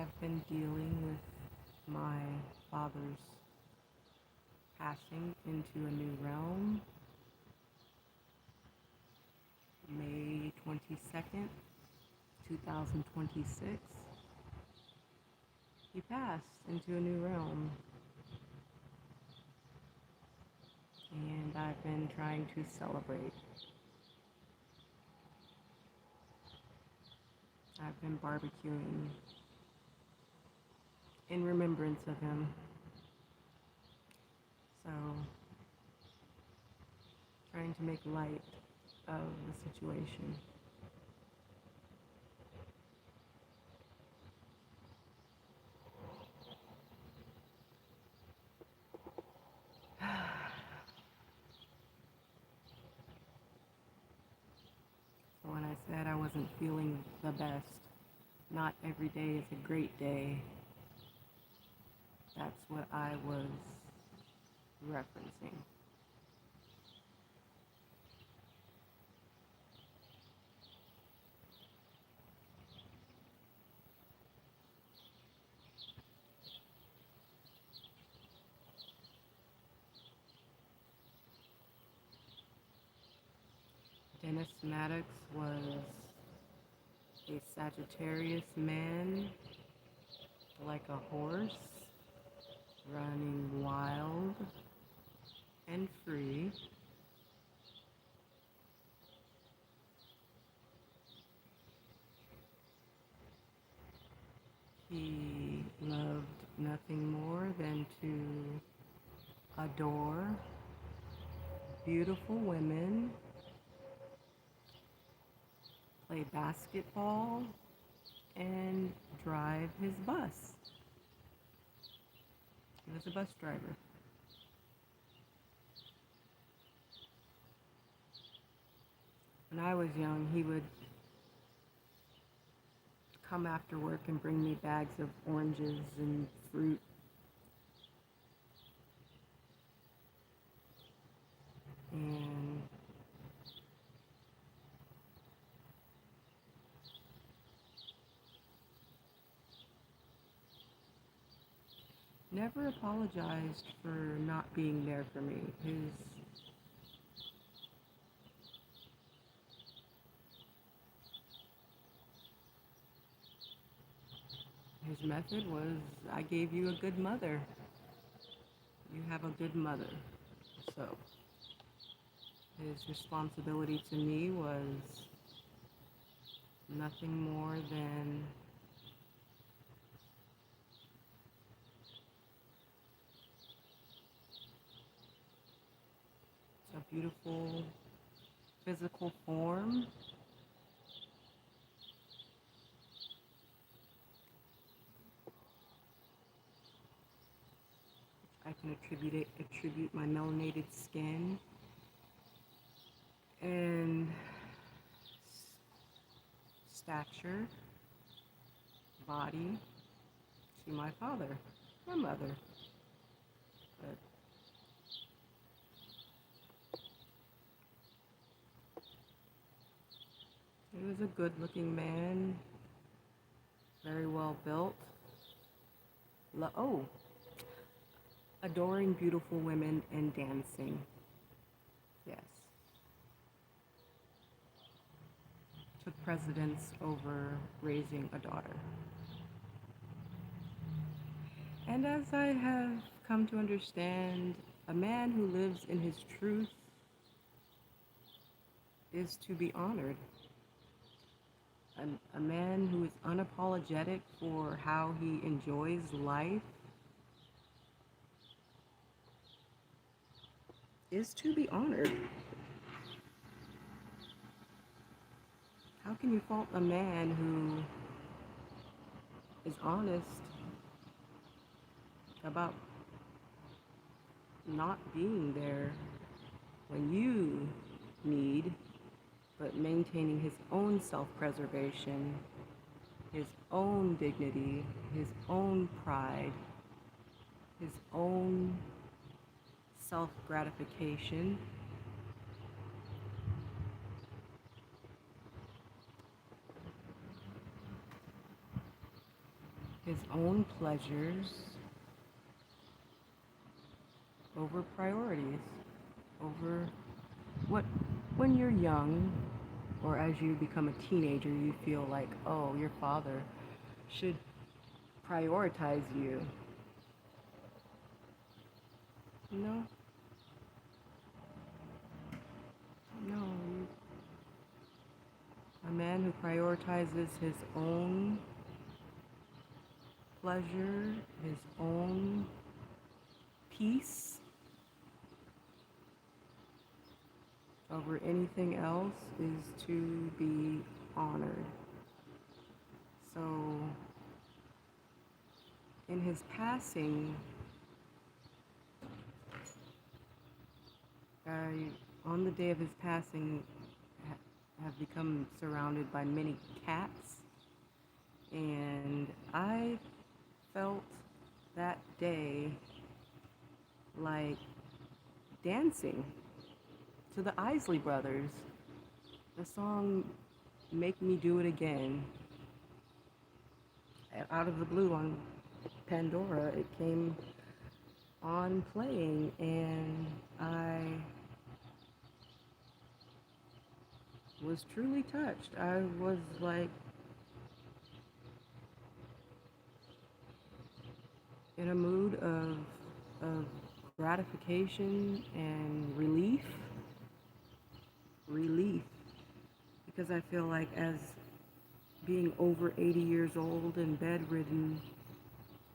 I've been dealing with my father's passing into a new realm. May 22nd, 2026. He passed into a new realm. And I've been trying to celebrate. I've been barbecuing in remembrance of him. So, trying to make light of the situation. So when I said I wasn't feeling the best, not every day is a great day, that's what I was referencing. Maddox was a Sagittarius man, like a horse, running wild and free. He loved nothing more than to adore beautiful women, play basketball, and drive his bus. He was a bus driver. When I was young, he would come after work and bring me bags of oranges and fruit. And never apologized for not being there for me. His method was, I gave you a good mother. You have a good mother. So his responsibility to me was nothing more than a beautiful physical form, I can attribute my melanated skin and stature, body to my father, my mother. But he was a good-looking man, very well built. Adoring beautiful women and dancing. Yes. Took precedence over raising a daughter. And as I have come to understand, a man who lives in his truth is to be honored. A man who is unapologetic for how he enjoys life is to be honored. How can you fault a man who is honest about not being there when you need, but maintaining his own self-preservation, his own dignity, his own pride, his own self-gratification? his own pleasures over priorities, over what, when you're young or as you become a teenager, you feel like, oh, your father should prioritize you. No, no. A man who prioritizes his own pleasure, his own peace over anything else is to be honored. So, in his passing, I, on the day of his passing, have become surrounded by many cats, and I felt that day like dancing to the Isley Brothers. The song Make Me Do It Again, out of the blue on Pandora, it came on playing, and I was truly touched. I was like in a mood of gratification and relief, because I feel like as being over 80 years old and bedridden,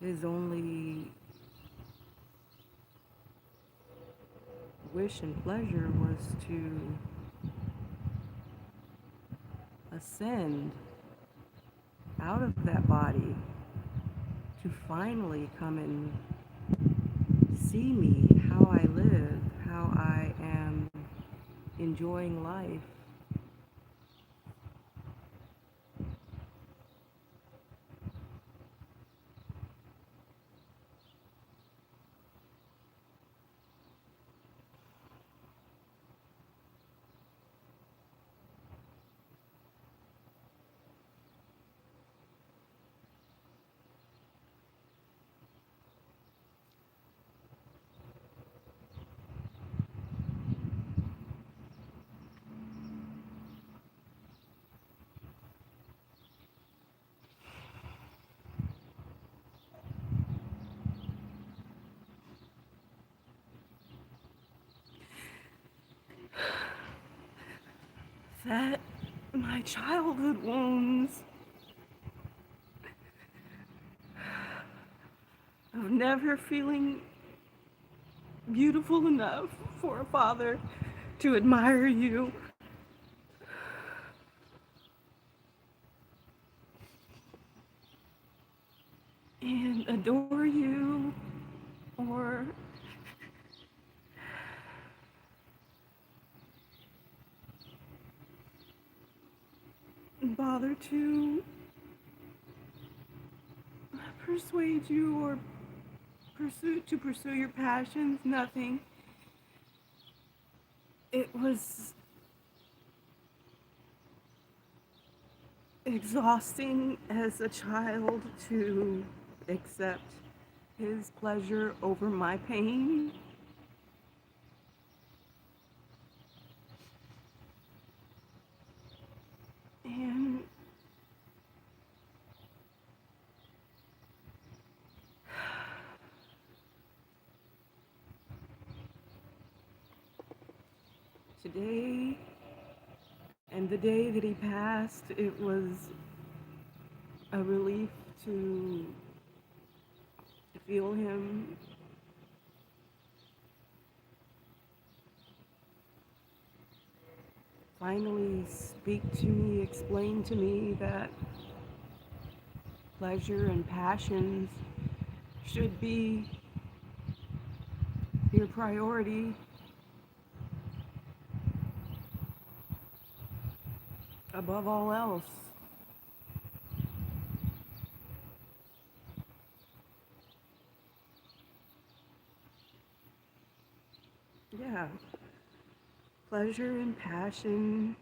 his only wish and pleasure was to ascend out of that body, to finally come and see me, how I live, how I am enjoying life. That my childhood wounds of never feeling beautiful enough for a father to admire you and adore you, or bother to persuade you or pursue your passions. Nothing. It was exhausting as a child to accept his pleasure over my pain. And today and the day that he passed, it was a relief to feel him finally speak to me, explain to me that pleasure and passions should be your priority above all else. Yeah, pleasure and passion,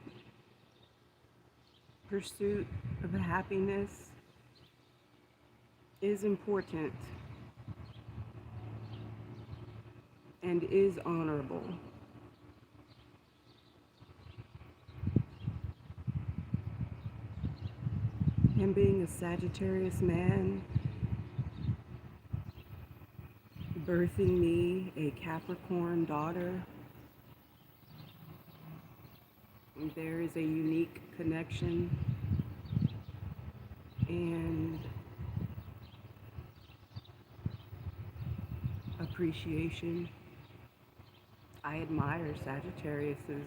pursuit of happiness, is important and is honorable. Him being a Sagittarius man, birthing me a Capricorn daughter, there is a unique connection and appreciation. I admire Sagittarius's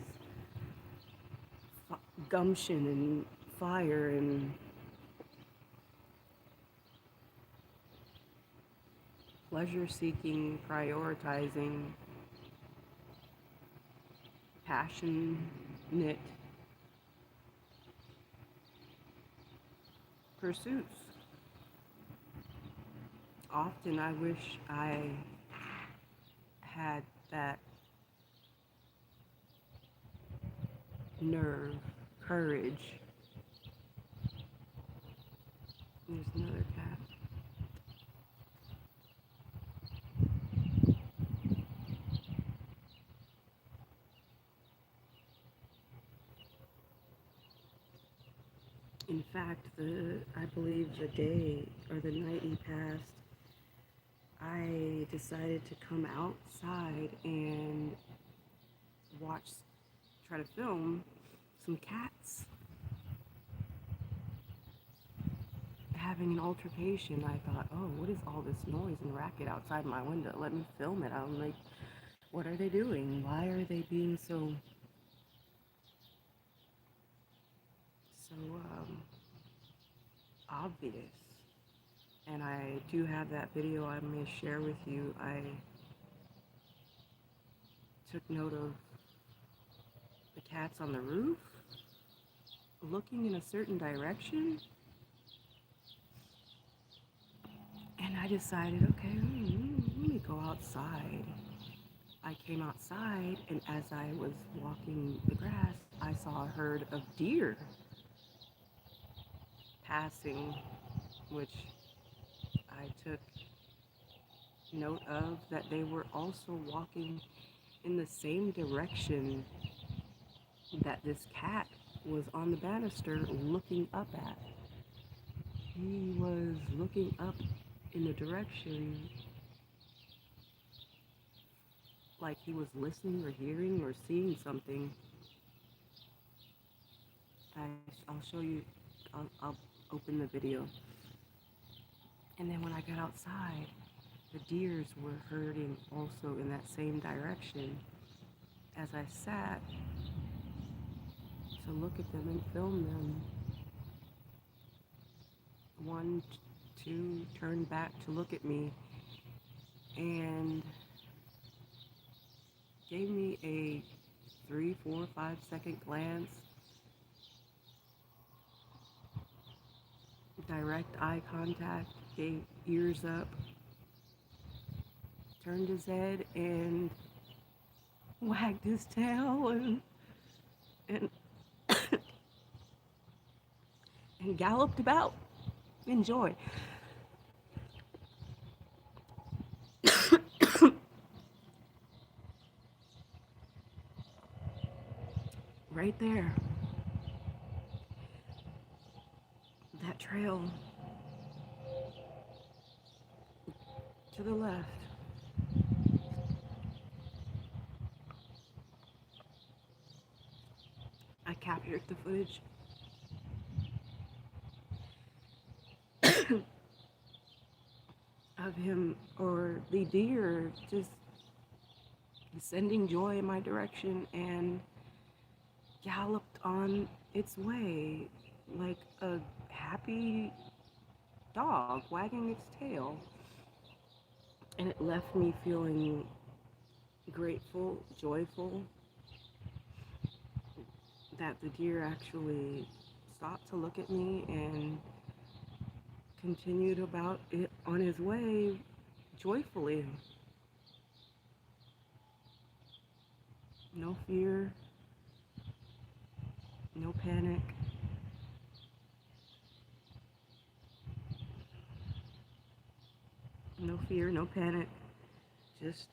gumption and fire and pleasure seeking, prioritizing, passionate pursuits. Often I wish I had that nerve, courage. There's another cat. In fact, I believe the day or the night he passed, I decided to come outside and try to film some cats having an altercation. I thought, oh, what is all this noise and racket outside my window? Let me film it. I'm like, what are they doing? Why are they being so obvious? And I do have that video I may share with you. I took note of the cats on the roof looking in a certain direction, and I decided, okay, let me go outside. I came outside, and as I was walking the grass, I saw a herd of deer passing, which I took note of that they were also walking in the same direction that this cat was on the banister looking up at. He was looking up in the direction like he was listening or hearing or seeing something. I'll show you, I'll open the video. And then when I got outside, the deers were herding also in that same direction. As I sat to look at them and film them, one, two turned back to look at me and gave me a 3, 4, 5-second glance, direct eye contact, gave ears up, turned his head and wagged his tail and and galloped about in joy. Right there, that trail to the left, I captured the footage of him, or the deer, just sending joy in my direction and galloped on its way like a happy dog wagging its tail. And it left me feeling grateful, joyful that the deer actually stopped to look at me and continued about it on his way joyfully. No fear, no panic. fear, no panic, just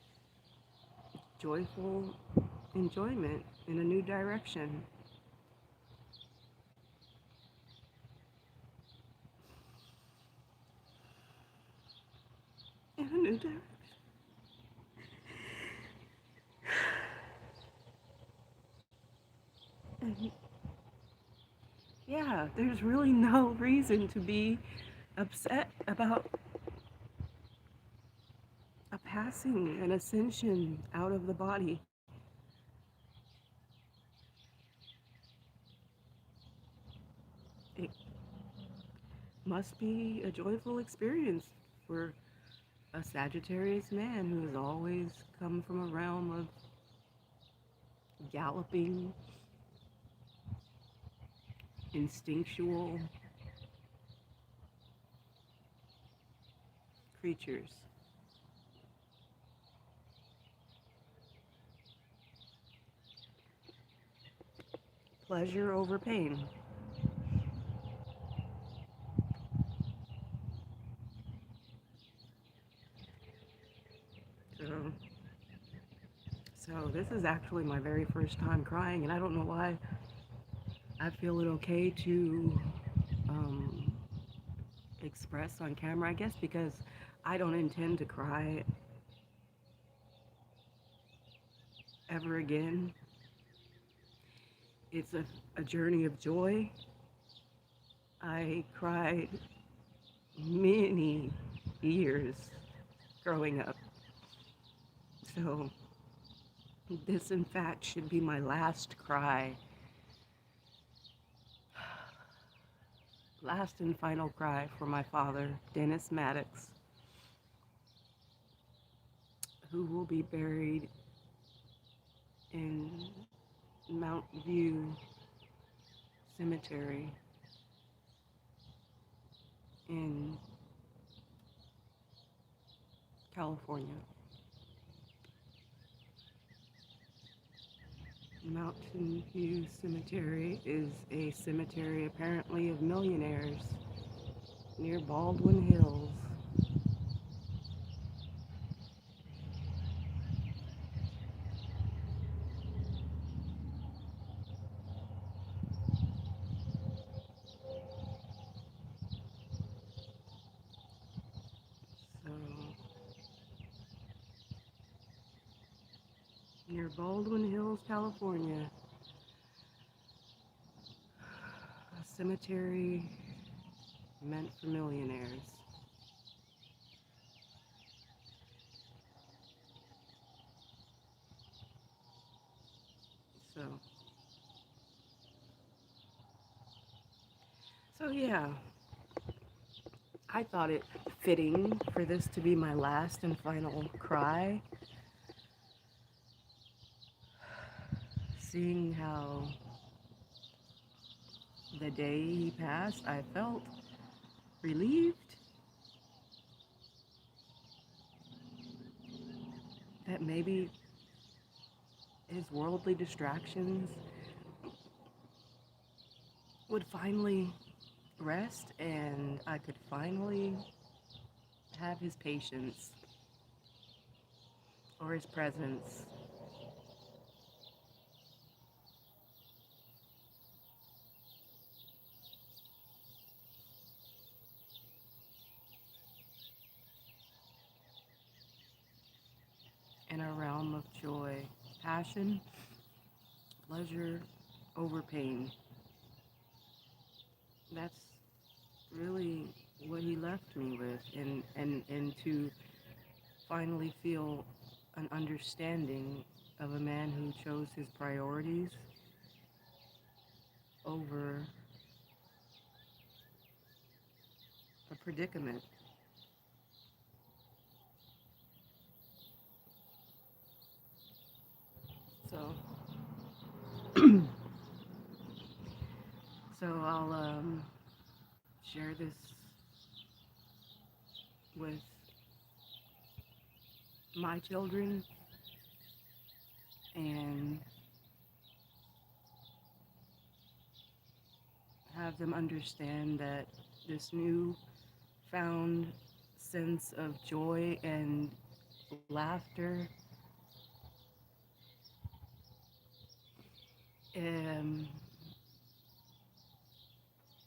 joyful enjoyment in a new direction. In a new direction. And yeah, there's really no reason to be upset about a passing, an ascension out of the body. It must be a joyful experience for a Sagittarius man who has always come from a realm of galloping, instinctual creatures. Pleasure over pain. So, so this is actually my very first time crying, and I don't know why I feel it okay to um, express on camera. I guess because I don't intend to cry ever again. It's a journey of joy. I cried many years growing up. So this, in fact, should be my last cry. Last and final cry for my father, Dennis Maddox, who will be buried in Mount View Cemetery in California. Mountain View Cemetery is a cemetery apparently of millionaires near Baldwin Hills. So, near Baldwin Hills, California, a cemetery meant for millionaires. So, so yeah, I thought it fitting for this to be my last and final cry, seeing how the day he passed, I felt relieved that maybe his worldly distractions would finally rest and I could finally have his patience or his presence. In a realm of joy, passion, pleasure over pain. That's really what he left me with, and to finally feel an understanding of a man who chose his priorities over a predicament. So, so I'll share this with my children and have them understand that this new found sense of joy and laughter um,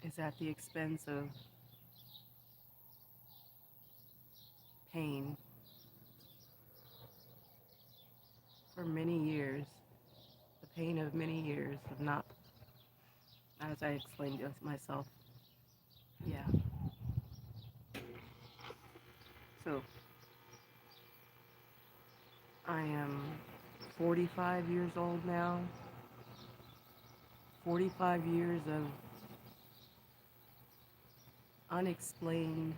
is at the expense of pain for many years, the pain of many years of not, as I explained to myself. Yeah. So I am 45 years old now. 45 years of unexplained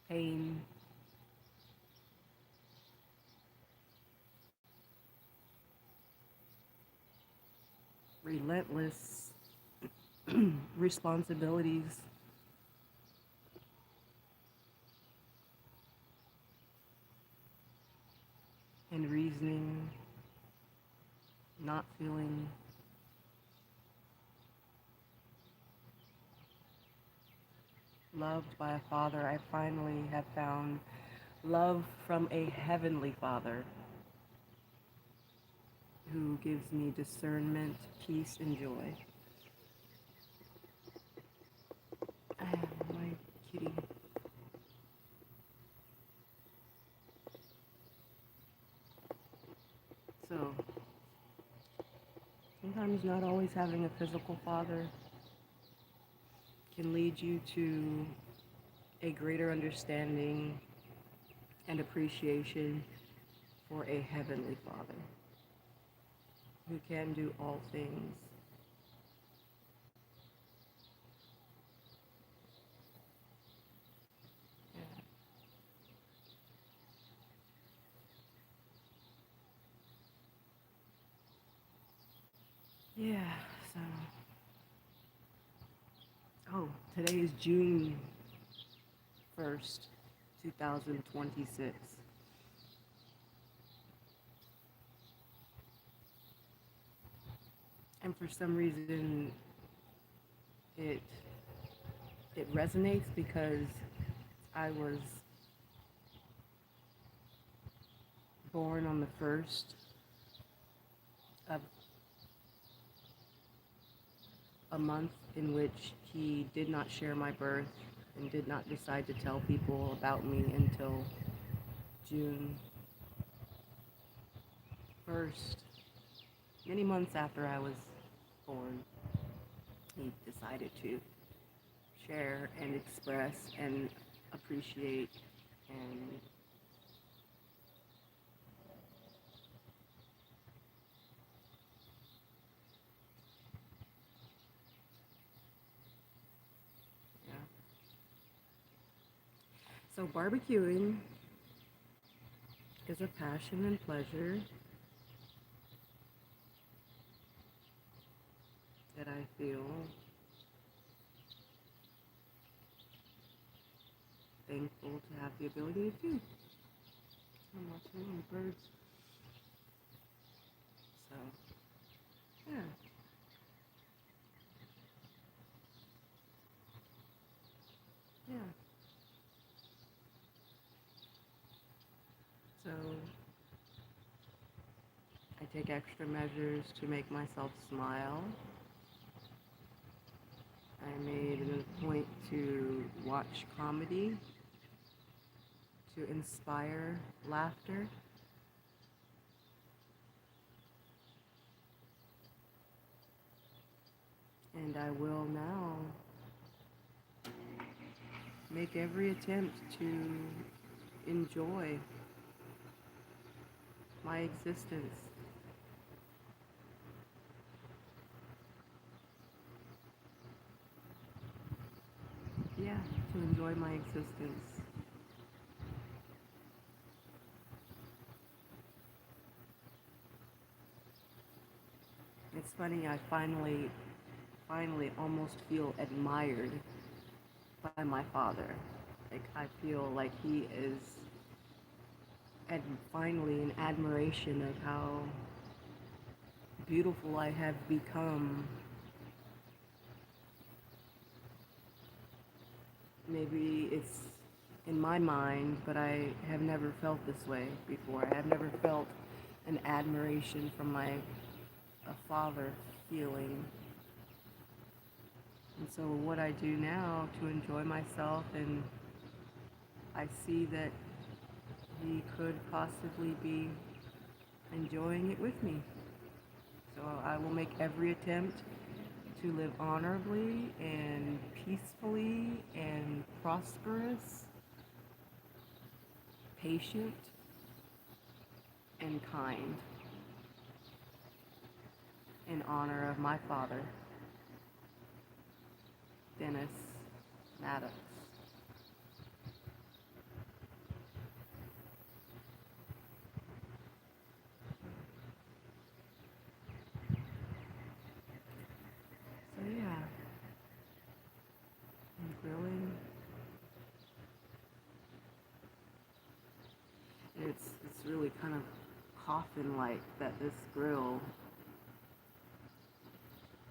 pain, relentless responsibilities, and reasoning, not feeling loved by a father. I finally have found love from a heavenly father who gives me discernment, peace, and joy. My kitty. So, sometimes not always having a physical father can lead you to a greater understanding and appreciation for a heavenly father who can do all things. Yeah, so, oh, today is June 1st, 2026. And for some reason, it it resonates because I was born on the first of a month in which he did not share my birth and did not decide to tell people about me until June 1st, many months after I was born. He decided to share and express and appreciate and yeah. So barbecuing is a passion and pleasure that I feel thankful to have the ability to do. I'm watching the birds. So yeah. Yeah. So I take extra measures to make myself smile. I made it a point to watch comedy to inspire laughter. And I will now make every attempt to enjoy my existence. Yeah, to enjoy my existence. It's funny, I finally almost feel admired by my father. Like, I feel like he is finally in admiration of how beautiful I have become Maybe it's in my mind, but I have never felt this way before. I have never felt an admiration from my a father feeling. And so what I do now to enjoy myself, and I see that he could possibly be enjoying it with me. So I will make every attempt to live honorably and peacefully and prosperous, patient, and kind in honor of my father, Dennis Maddox. So yeah, I'm grilling. It's really kind of coffin-like that this grill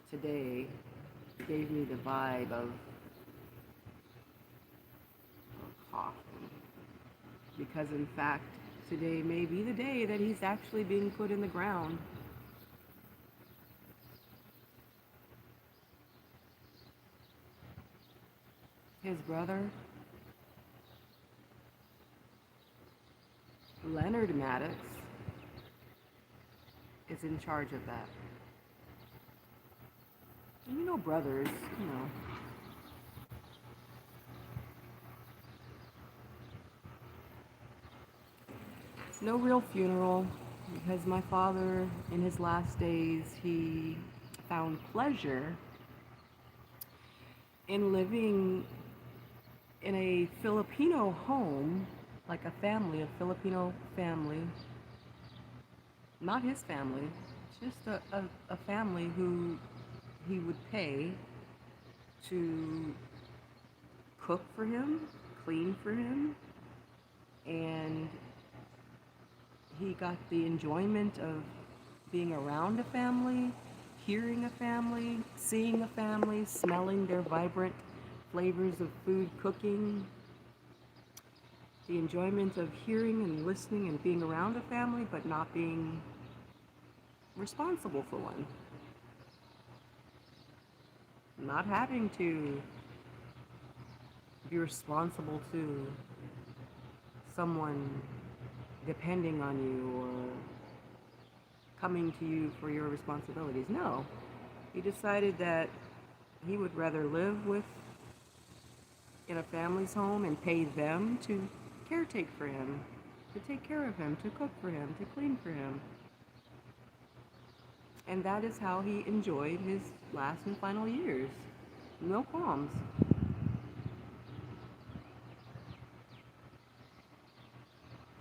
today gave me the vibe of a coffin. Because in fact, today may be the day that he's actually being put in the ground. His brother, Leonard Maddox, is in charge of that. And you know, brothers, you know. It's no real funeral because my father, in his last days, he found pleasure in living in a Filipino home, like a family, a Filipino family. Not his family, just a family who he would pay to cook for him, clean for him, and he got the enjoyment of being around a family, hearing a family, seeing a family, smelling their vibrant flavors of food cooking, the enjoyment of hearing and listening and being around a family, but not being responsible for one. Not having to be responsible to someone depending on you or coming to you for your responsibilities. No. He decided that he would rather live with in a family's home and pay them to caretake for him, to take care of him, to cook for him, to clean for him. And that is how he enjoyed his last and final years. No qualms.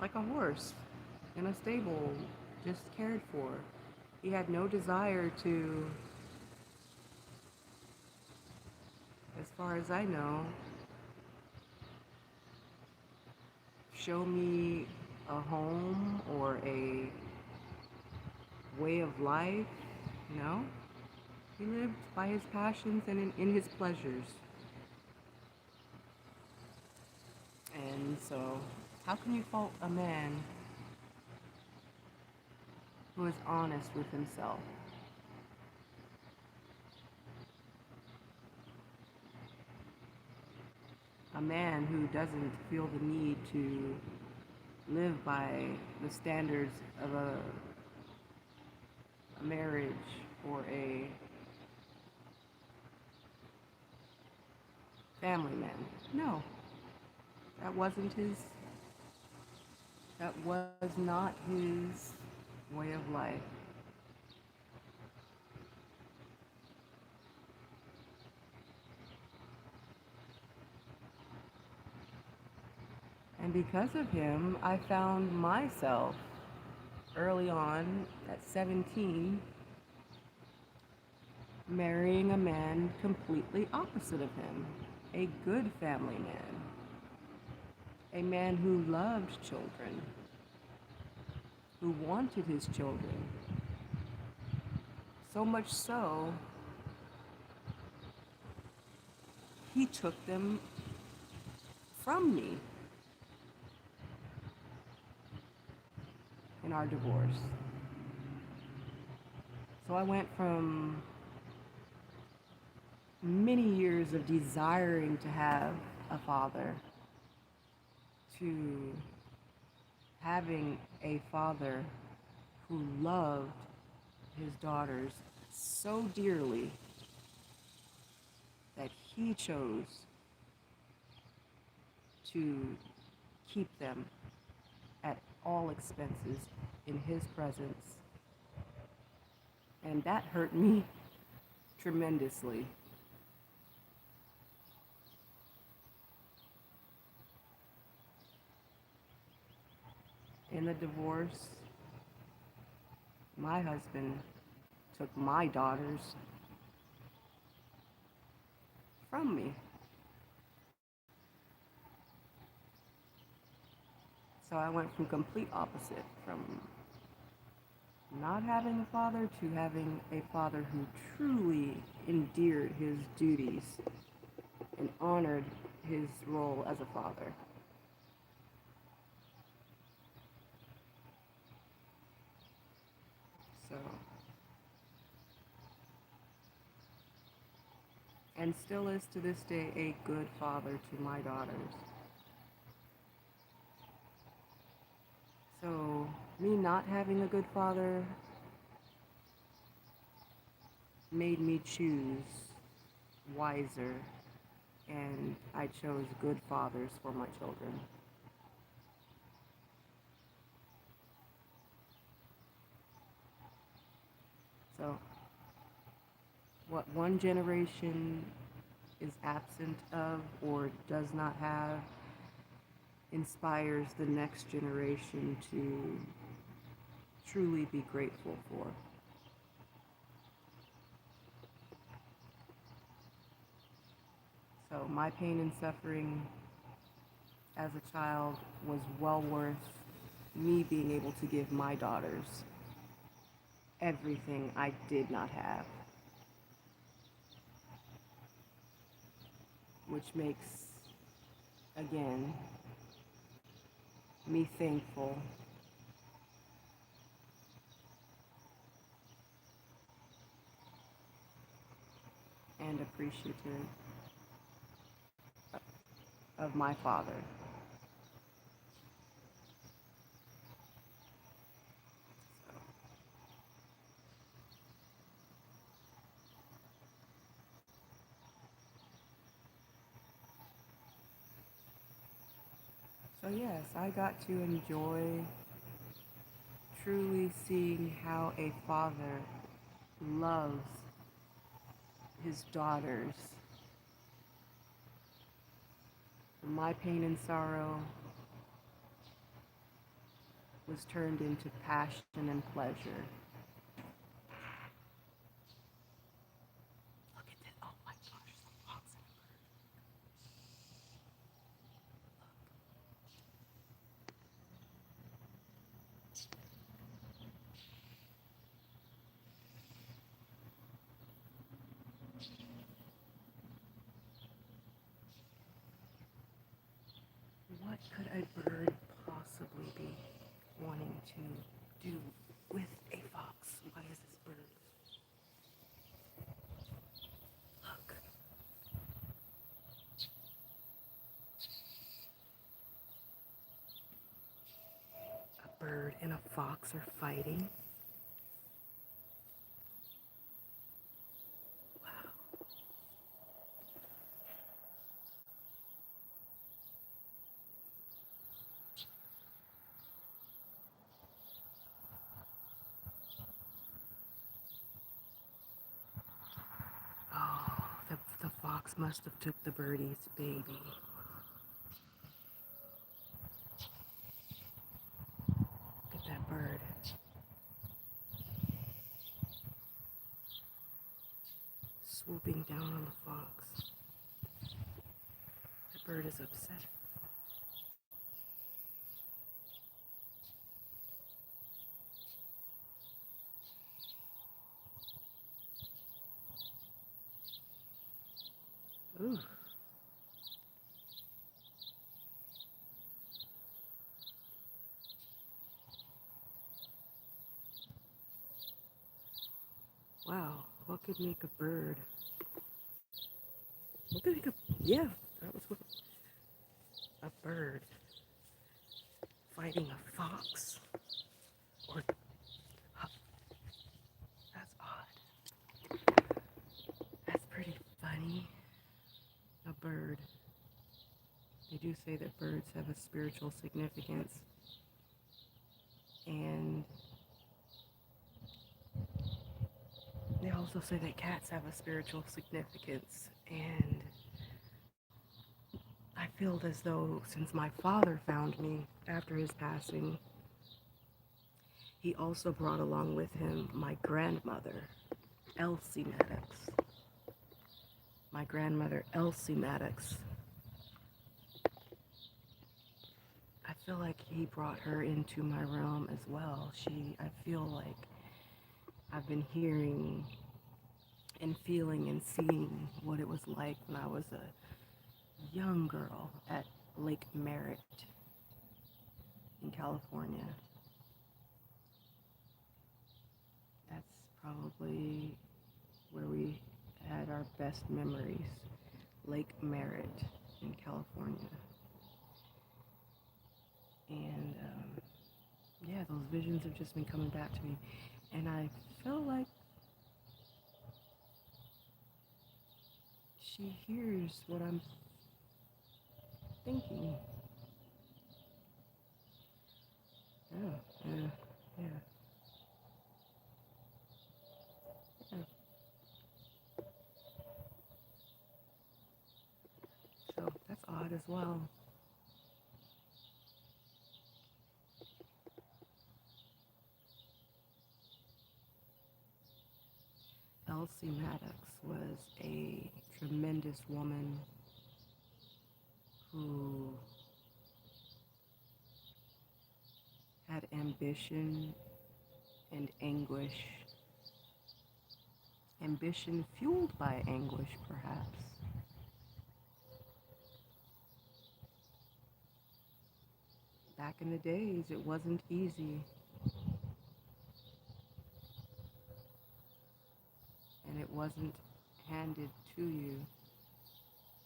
Like a horse in a stable, just cared for. He had no desire to, as far as I know, show me a home or a way of life. No. He lived by his passions and in his pleasures. And so, how can you fault a man who is honest with himself? A man who doesn't feel the need to live by the standards of a marriage or a family man. No, that wasn't his, that was not his way of life. And because of him, I found myself early on at 17 marrying a man completely opposite of him, a good family man, a man who loved children, who wanted his children. So much so, he took them from me in our divorce. So I went from many years of desiring to have a father to having a father who loved his daughters so dearly that he chose to keep them at all expenses in his presence. And that hurt me tremendously. In the divorce, my husband took my daughters from me. So I went from complete opposite, from not having a father to having a father who truly endeared his duties and honored his role as a father. So, and still is to this day a good father to my daughters. So, me not having a good father made me choose wiser, and I chose good fathers for my children. So, what one generation is absent of or does not have inspires the next generation to truly be grateful for. So my pain and suffering as a child was well worth me being able to give my daughters everything I did not have, which makes, again, me thankful and appreciative of my father. So yes, I got to enjoy truly seeing how a father loves his daughters. My pain and sorrow was turned into passion and pleasure. Look at this. Oh my gosh, some fox. What could a bird possibly be wanting to do with a fox? Why is this bird? Look. A bird and a fox are fighting. Wow. Oh, the fox must have took the birdie's baby. Look at that bird. Swooping down on the fox. The bird is upset. Ooh. What could make a bird? What could make a, yeah, that was what, a bird fighting a fox? Or, that's odd. That's pretty funny. A bird. They do say that birds have a spiritual significance. And they also say that cats have a spiritual significance. And I feel as though since my father found me after his passing, he also brought along with him my grandmother, Elsie Maddox. My grandmother, Elsie Maddox. I feel like he brought her into my realm as well. I feel like I've been hearing and feeling and seeing what it was like when I was a young girl at Lake Merritt in California. That's probably where we had our best memories, Lake Merritt in California. And yeah, those visions have just been coming back to me. And I feel like she hears what I'm thinking. Yeah, yeah, yeah, yeah. So that's odd as well. Elsie Maddox was a tremendous woman who had ambition and anguish. Ambition fueled by anguish, perhaps. Back in the days, it wasn't easy, and it wasn't handed to you.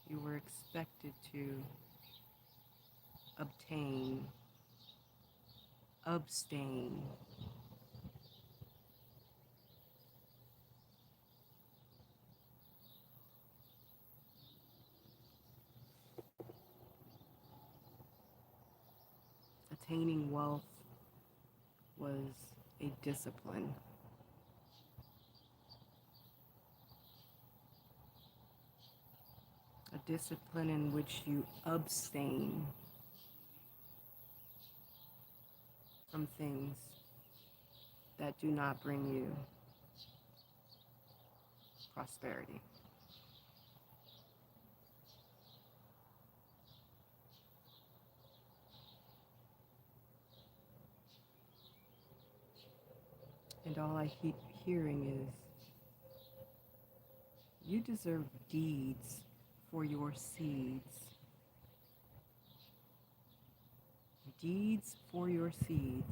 You were expected to obtain, abstain. Attaining wealth was a discipline. A discipline in which you abstain from things that do not bring you prosperity. And all I keep hearing is, you deserve deeds for your seeds. Deeds for your seeds.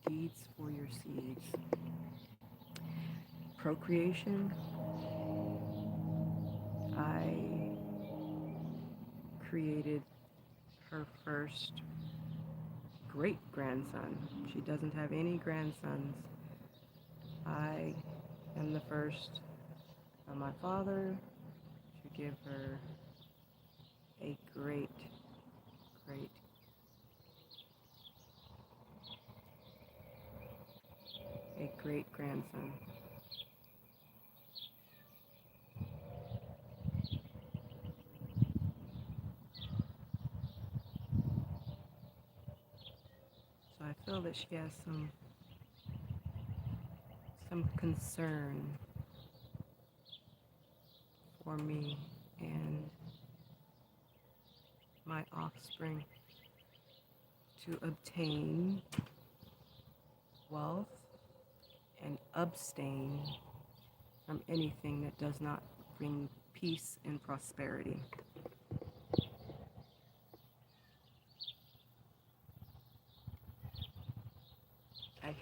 Deeds for your seeds. Procreation. I created her first great grandson. She doesn't have any grandsons. I am the first of my father to give her a great, great, a great grandson. So I feel that she has some concern for me and my offspring to obtain wealth and abstain from anything that does not bring peace and prosperity.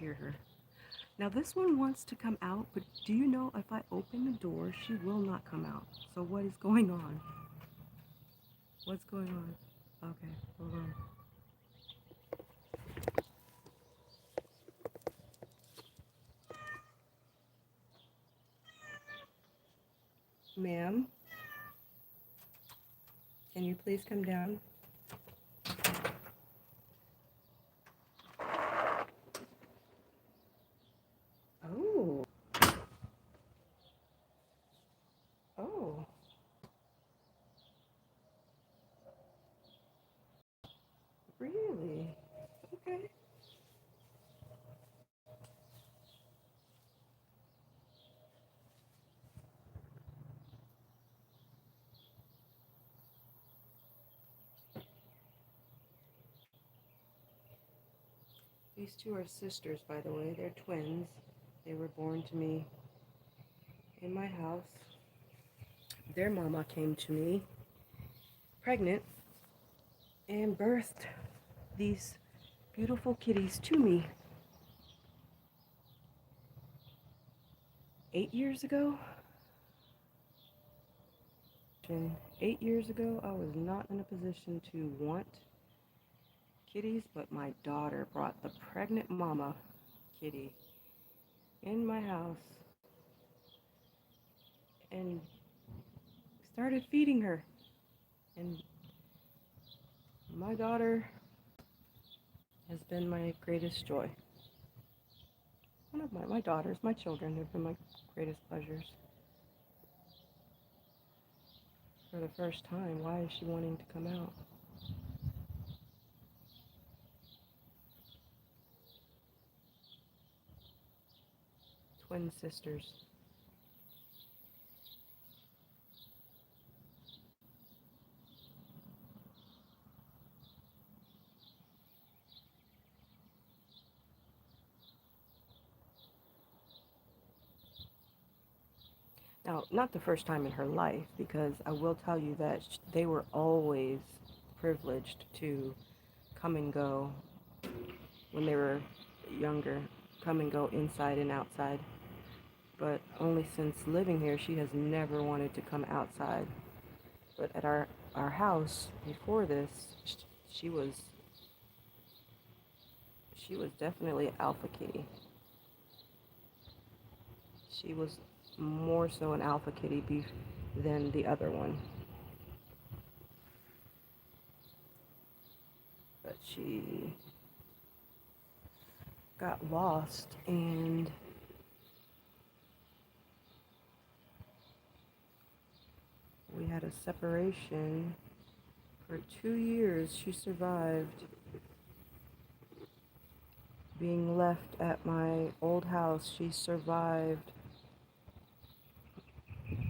hear her. Now this one wants to come out, but do you know if I open the door, she will not come out. So what is going on? What's going on? Okay, hold on. Ma'am, can you please come down? Oh, oh, really? Okay. These two are sisters, by the way. They're twins. They were born to me in my house. Their mama came to me pregnant and birthed these beautiful kitties to me 8 years ago. And 8 years ago, I was not in a position to want kitties, but my daughter brought the pregnant mama kitty in my house and started feeding her. And my daughter has been my greatest joy. One of my daughters, my children, have been my greatest pleasures. For the first time, why is she wanting to come out? Twin sisters. Now, not the first time in her life, because I will tell you that they were always privileged to come and go when they were younger, come and go inside and outside. But only since living here, she has never wanted to come outside. But at our house before this, she was definitely an alpha kitty. She was more so an alpha kitty than the other one. But she got lost and we had a separation. For 2 years she survived being left at my old house. She survived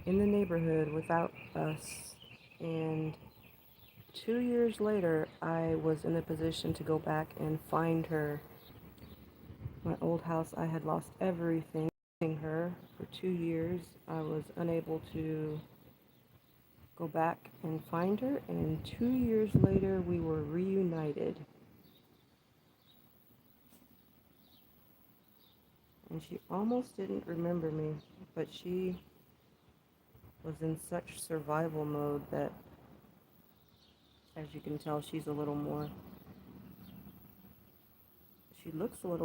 in the neighborhood without us, and 2 years later I was in a position to go back and find her. My old house, I had lost everything. Her for 2 years, I was unable to go back and find her, and 2 years later we were reunited. And she almost didn't remember me, but she was in such survival mode that, as you can tell, she looks a little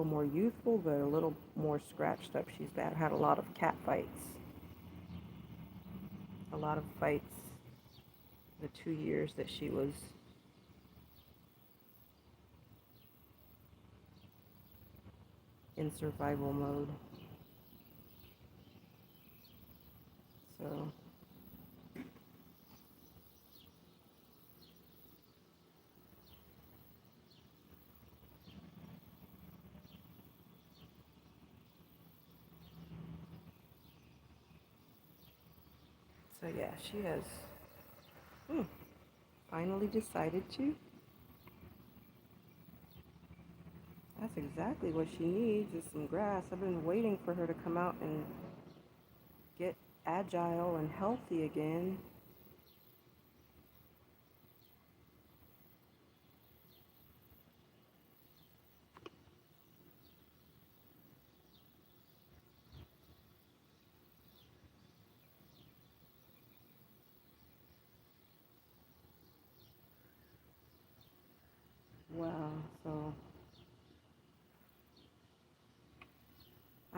more youthful, but a little more scratched up. She's had a lot of cat fights. A lot of fights the 2 years that she was in survival mode. So yeah, she has finally decided to. That's exactly what she needs, is some grass. I've been waiting for her to come out and get agile and healthy again.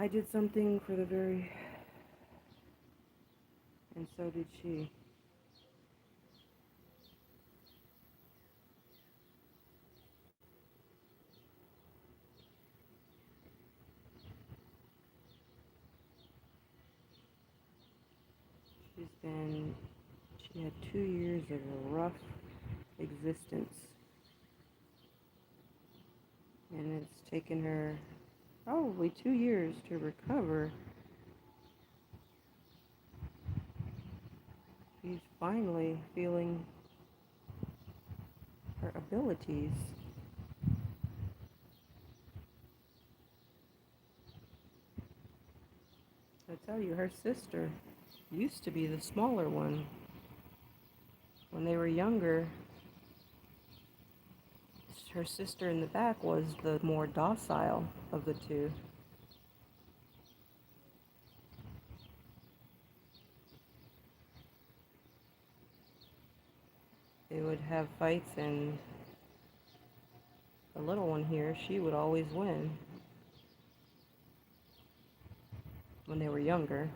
I did something for the very, and so did she. She had 2 years of a rough existence, and it's taken her probably 2 years to recover. She's finally feeling her abilities. I tell you, her sister used to be the smaller one. When they were younger, her sister in the back was the more docile of the two. They would have fights, and the little one here, she would always win when they were younger.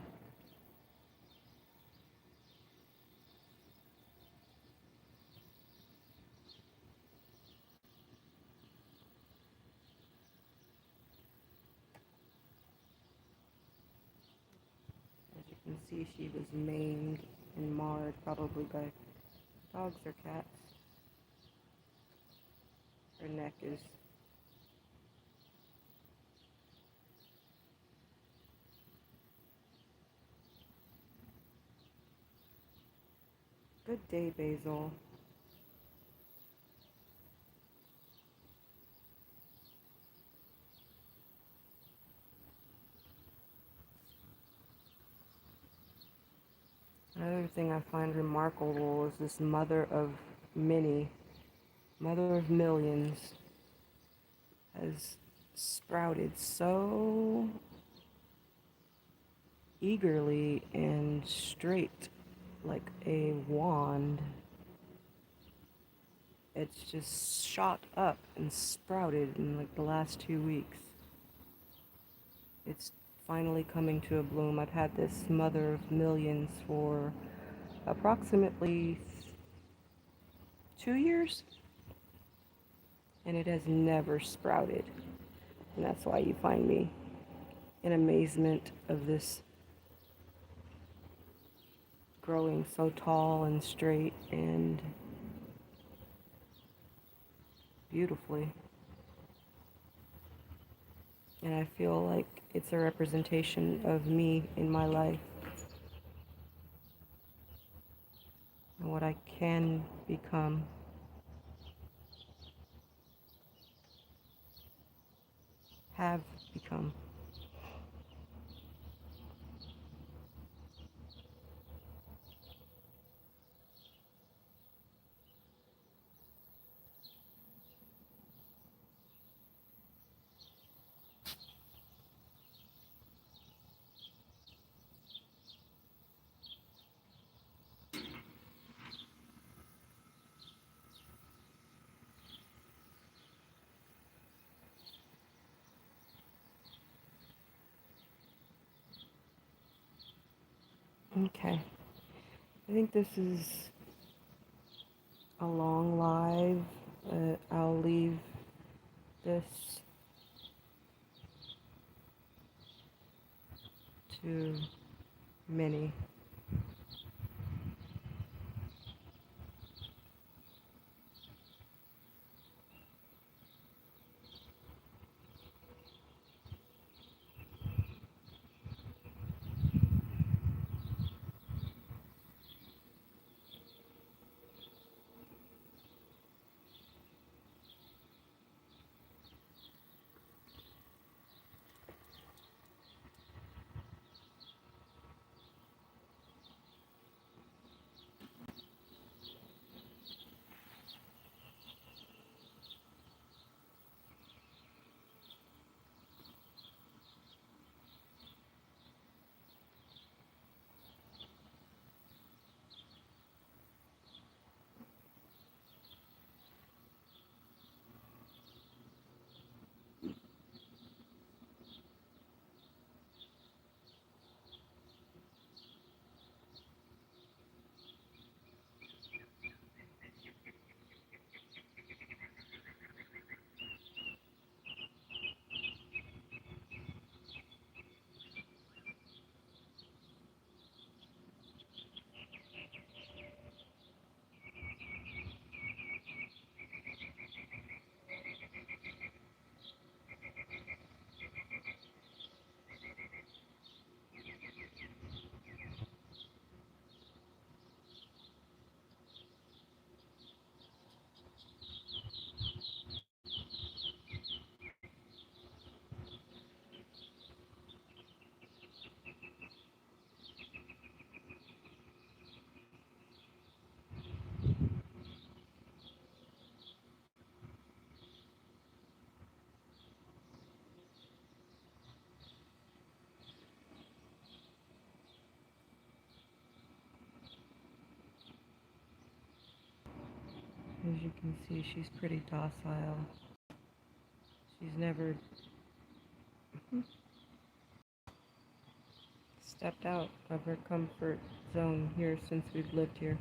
As you can see, she was maimed and marred, probably by dogs or cats. Her neck is good day, Basil. Another thing I find remarkable is this mother of many, mother of millions, has sprouted so eagerly and straight like a wand. It's just shot up and sprouted in like the last 2 weeks. It's finally coming to a bloom. I've had this mother of millions for approximately 2 years, and it has never sprouted. And that's why you find me in amazement of this growing so tall and straight and beautifully. And I feel like it's a representation of me in my life and what I can become. Have become. Okay. I think this is a long live, but I'll leave this to many. As you can see, she's pretty docile. She's never stepped out of her comfort zone here since we've lived here.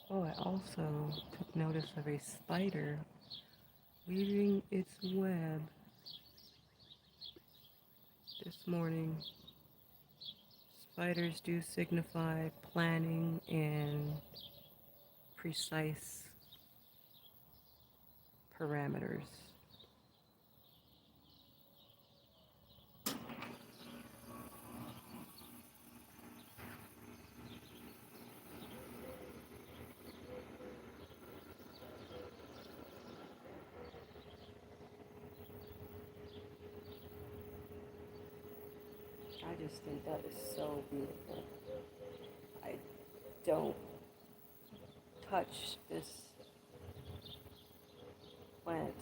Oh, I also took notice of a spider weaving its web this morning. Spiders do signify planning and precise parameters. I just think that is so beautiful. I don't touch this plant.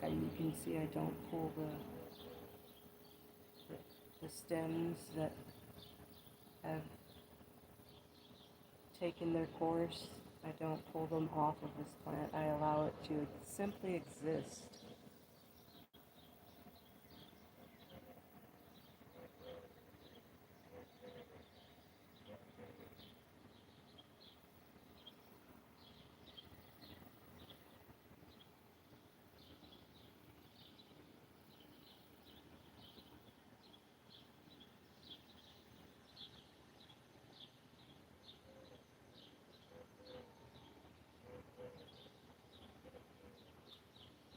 You can see I don't pull the stems that have taken their course. I don't pull them off of this plant. I allow it to simply exist.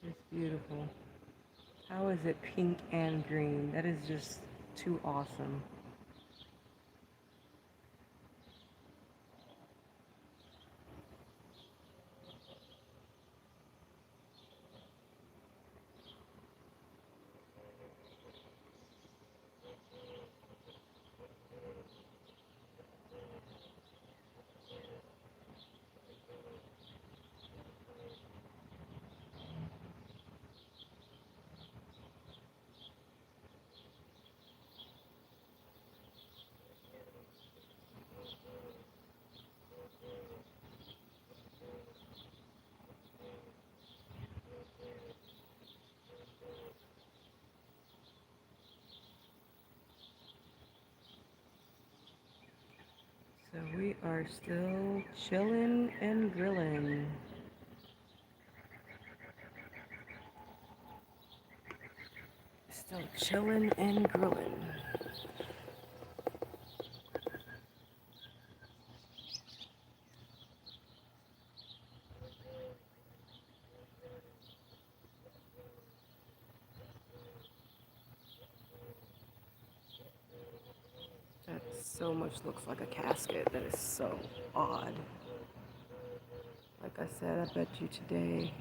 It's beautiful. How is it pink and green? That is just too awesome. So we are still chilling and grilling. Still chilling and grilling. That so much looks like a casket. That is so odd. Like I said, I bet you today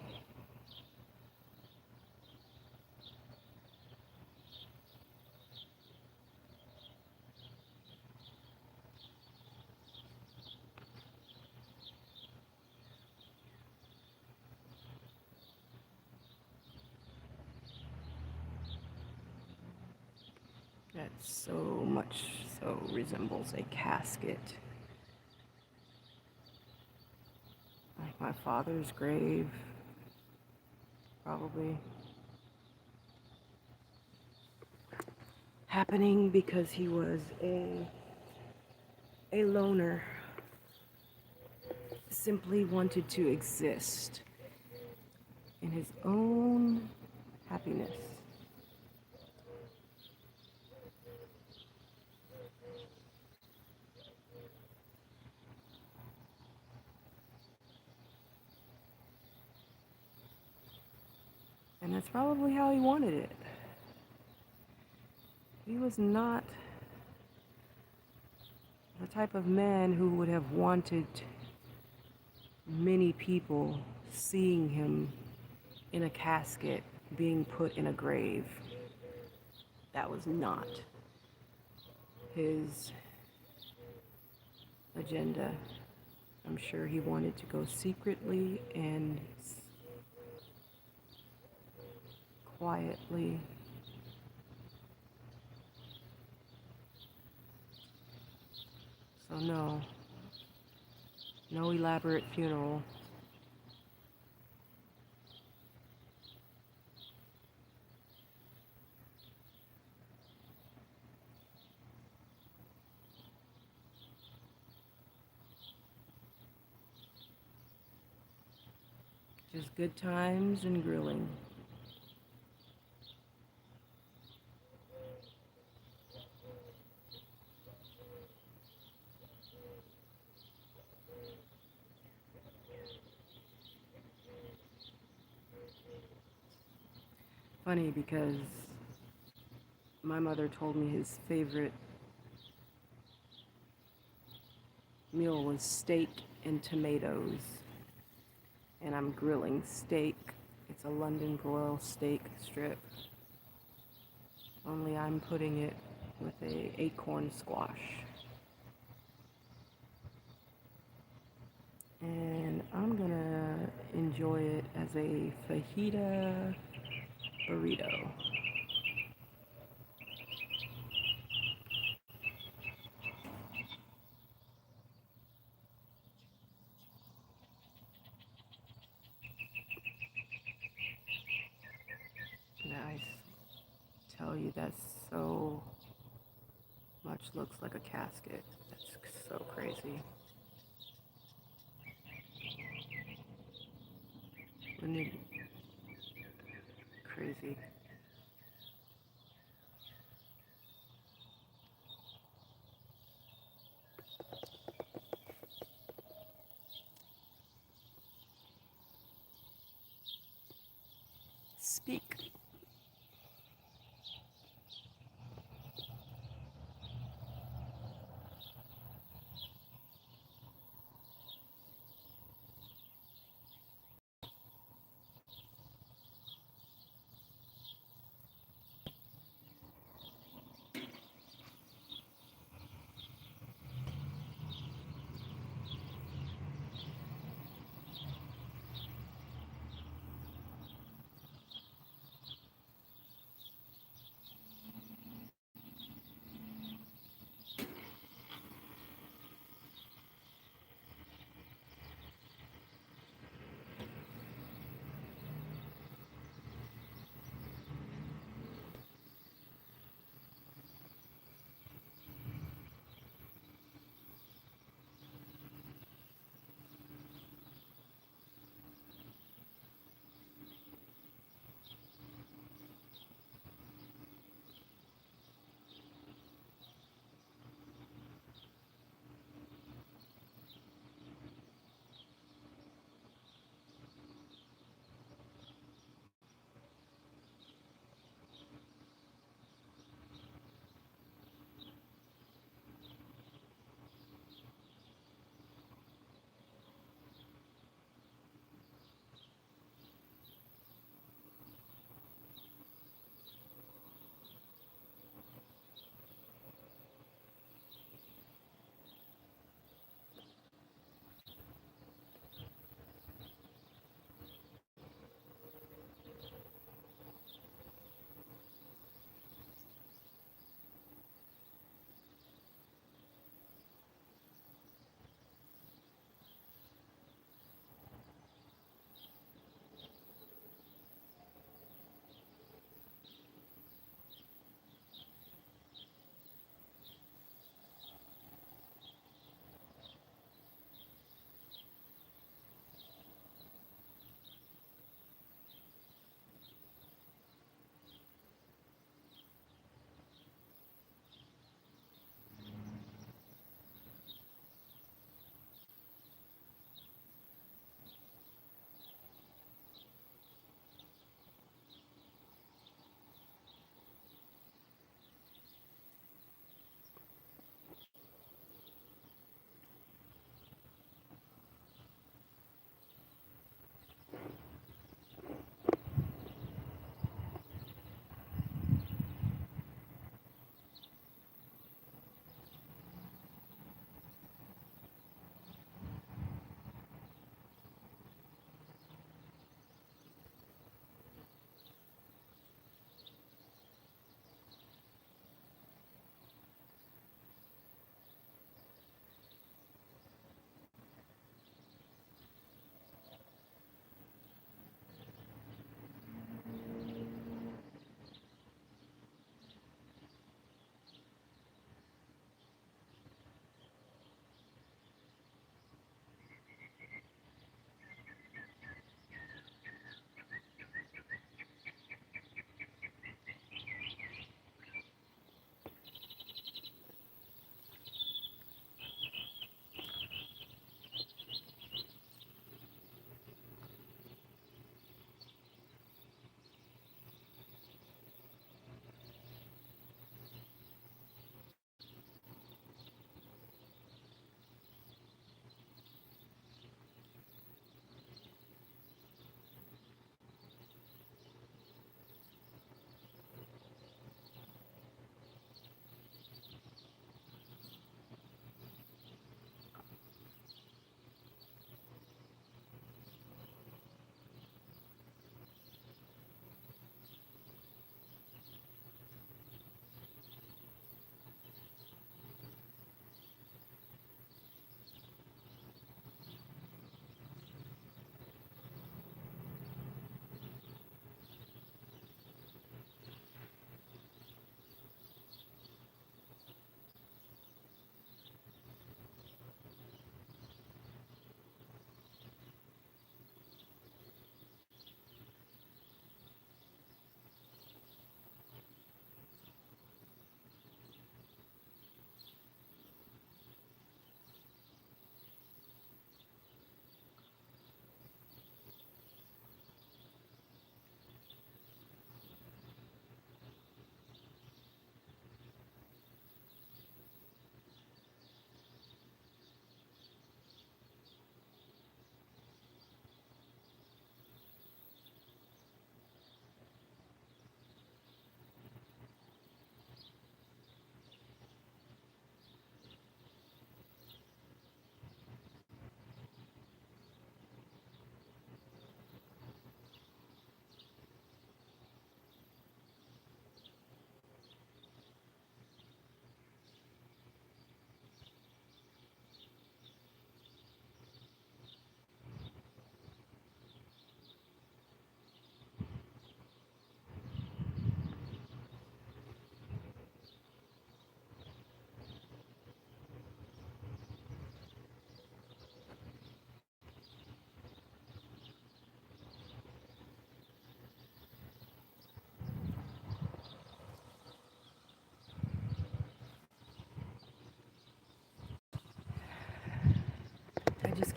that so resembles a casket. Like my father's grave, probably. Happening because he was a loner. Simply wanted to exist in his own happiness. And that's probably how he wanted it. He was not the type of man who would have wanted many people seeing him in a casket being put in a grave. That was not his agenda. I'm sure he wanted to go secretly and quietly. So no elaborate funeral. Just good times and grilling. Funny because my mother told me his favorite meal was steak and tomatoes. And I'm grilling steak. It's a London broil steak strip. Only I'm putting it with a acorn squash. And I'm gonna enjoy it as a fajita burrito. Nice. Tell you that's so much looks like a casket. That's so crazy. Wouldn't it crazy? Speak.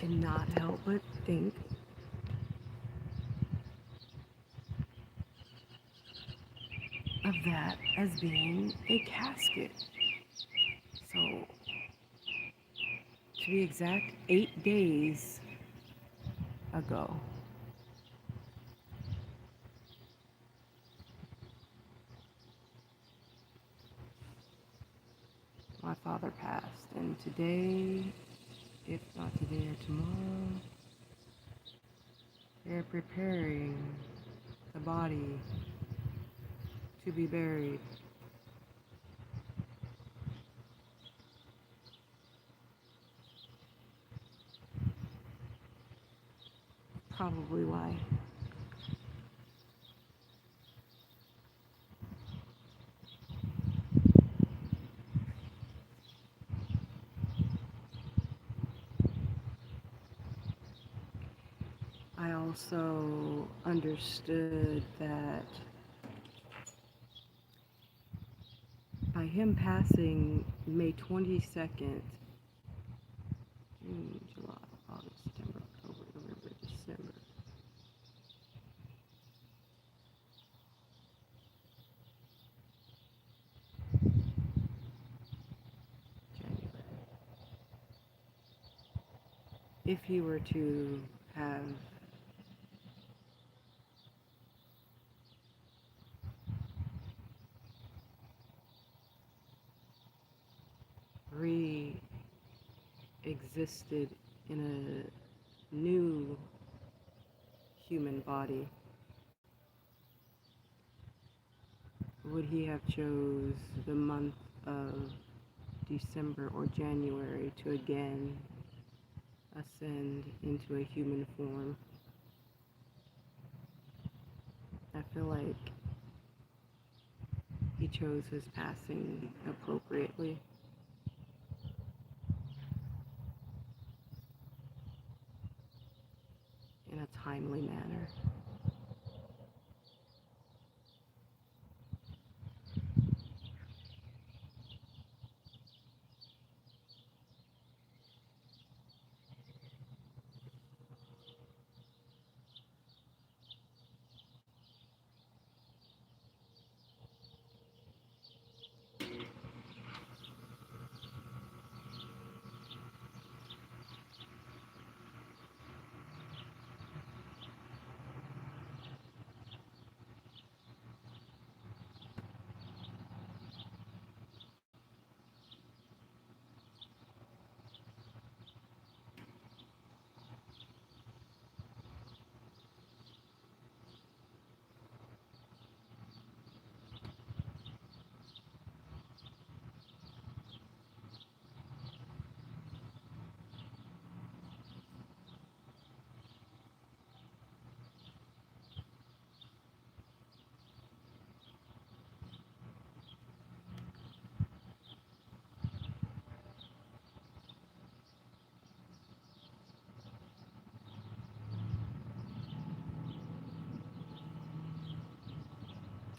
cannot help but think of that as being a casket. So, to be exact, 8 days ago, my father passed. And today, if not today or tomorrow, they're preparing the body to be buried. Probably why. I also understood that by him passing May 22nd, June, July, August, September, October, November, December. January. If he were to have re-existed in a new human body, would he have chose the month of December or January to again ascend into a human form? I feel like he chose his passing appropriately. In a timely manner.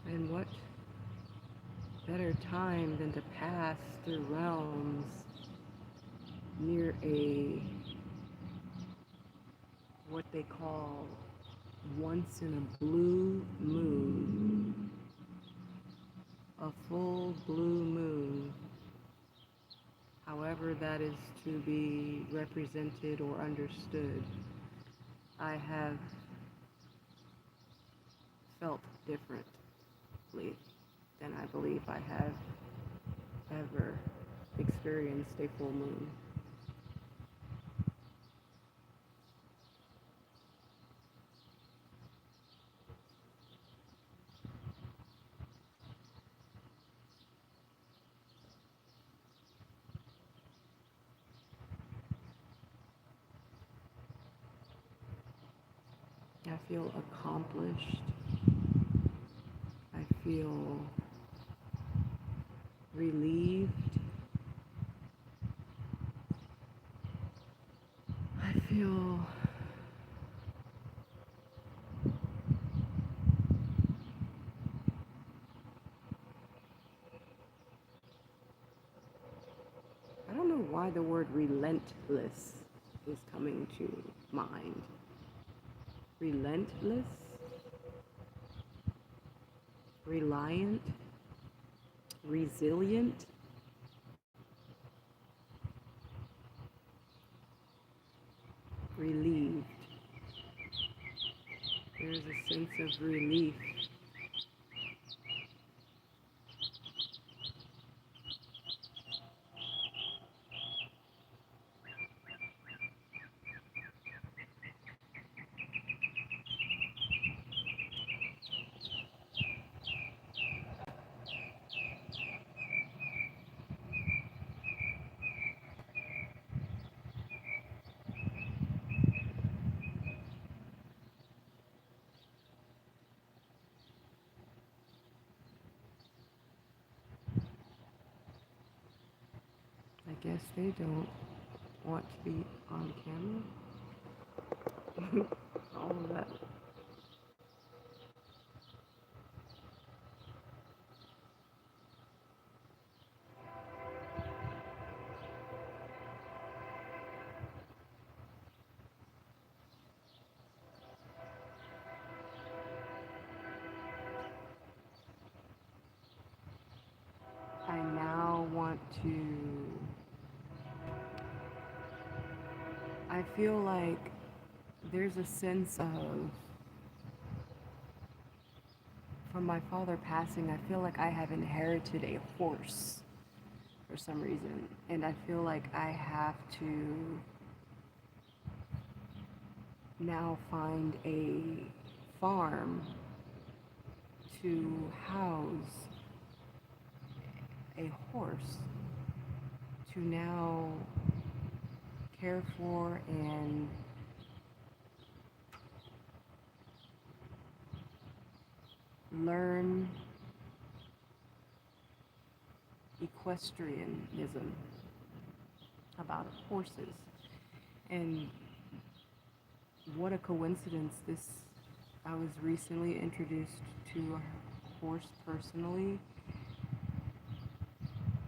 And what better time than to pass through realms near a what they call once in a blue moon, a full blue moon, however that is to be represented or understood. I have felt differently than I believe I have ever experienced a full moon. I feel accomplished. I feel relieved. I feel I don't know why the word relentless is coming to mind. Relentless, reliant, resilient, relieved. There's a sense of relief. I guess they don't want to be on camera. All of that. I now want to, I feel like there's a sense of, from my father passing, I feel like I have inherited a horse for some reason. And I feel like I have to now find a farm to house a horse, to now care for and learn equestrianism about horses. And what a coincidence this, I was recently introduced to a horse personally,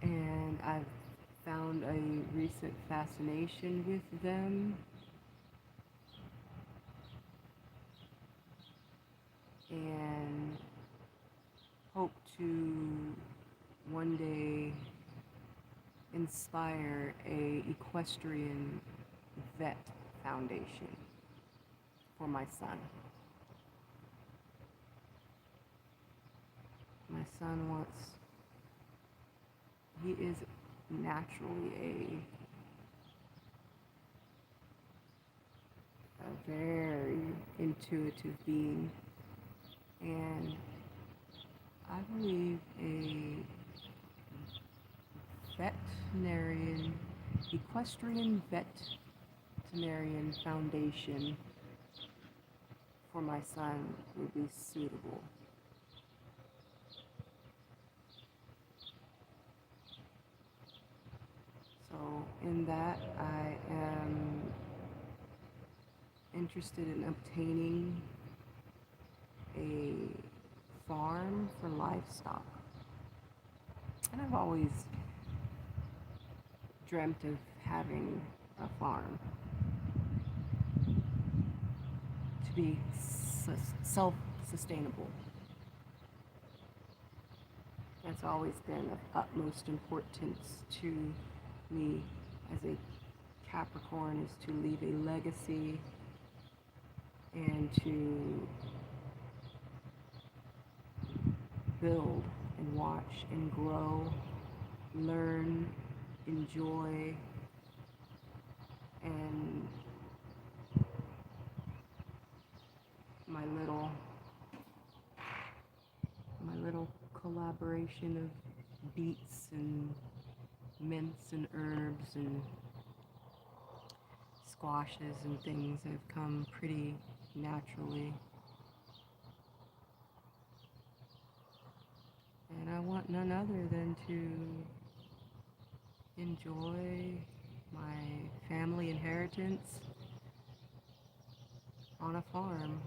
and I've found a recent fascination with them, and hope to one day inspire a equestrian vet foundation for my son. My son wants, he is naturally a very intuitive being, and I believe a veterinarian, equestrian veterinarian foundation for my son would be suitable. So in that, I am interested in obtaining a farm for livestock. And I've always dreamt of having a farm to be self-sustainable. That's always been of utmost importance to me as a Capricorn, is to leave a legacy and to build and watch and grow, learn, enjoy, and my little collaboration of beets and mints and herbs and squashes and things have come pretty naturally. And I want none other than to enjoy my family inheritance on a farm.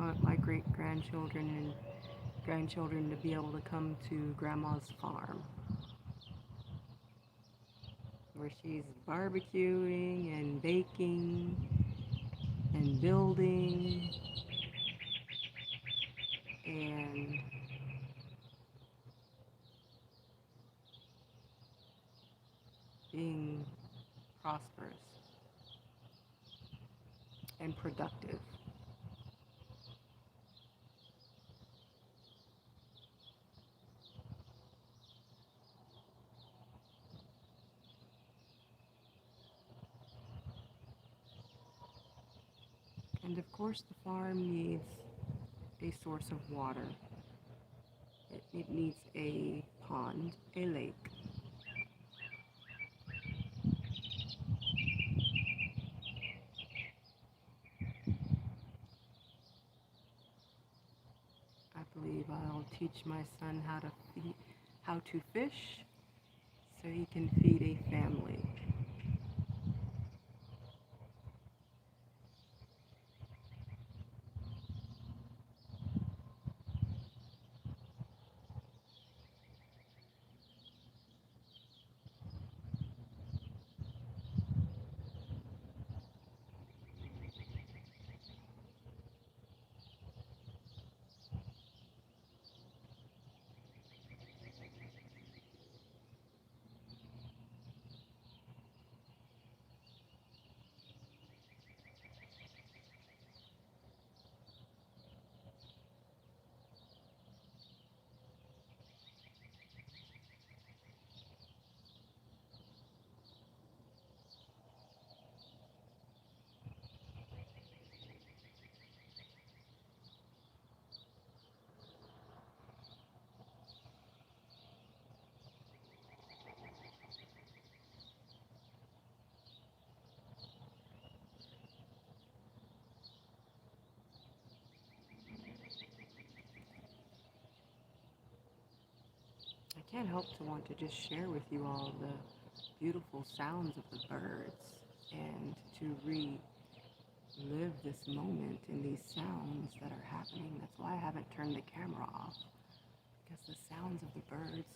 want my great-grandchildren and grandchildren to be able to come to Grandma's farm, where she's barbecuing and baking and building and being prosperous and productive. And of course, the farm needs a source of water. It needs a pond, a lake. I believe I'll teach my son how to fish so he can feed a family. I can't help to want to just share with you all the beautiful sounds of the birds and to relive this moment and these sounds that are happening. That's why I haven't turned the camera off, because the sounds of the birds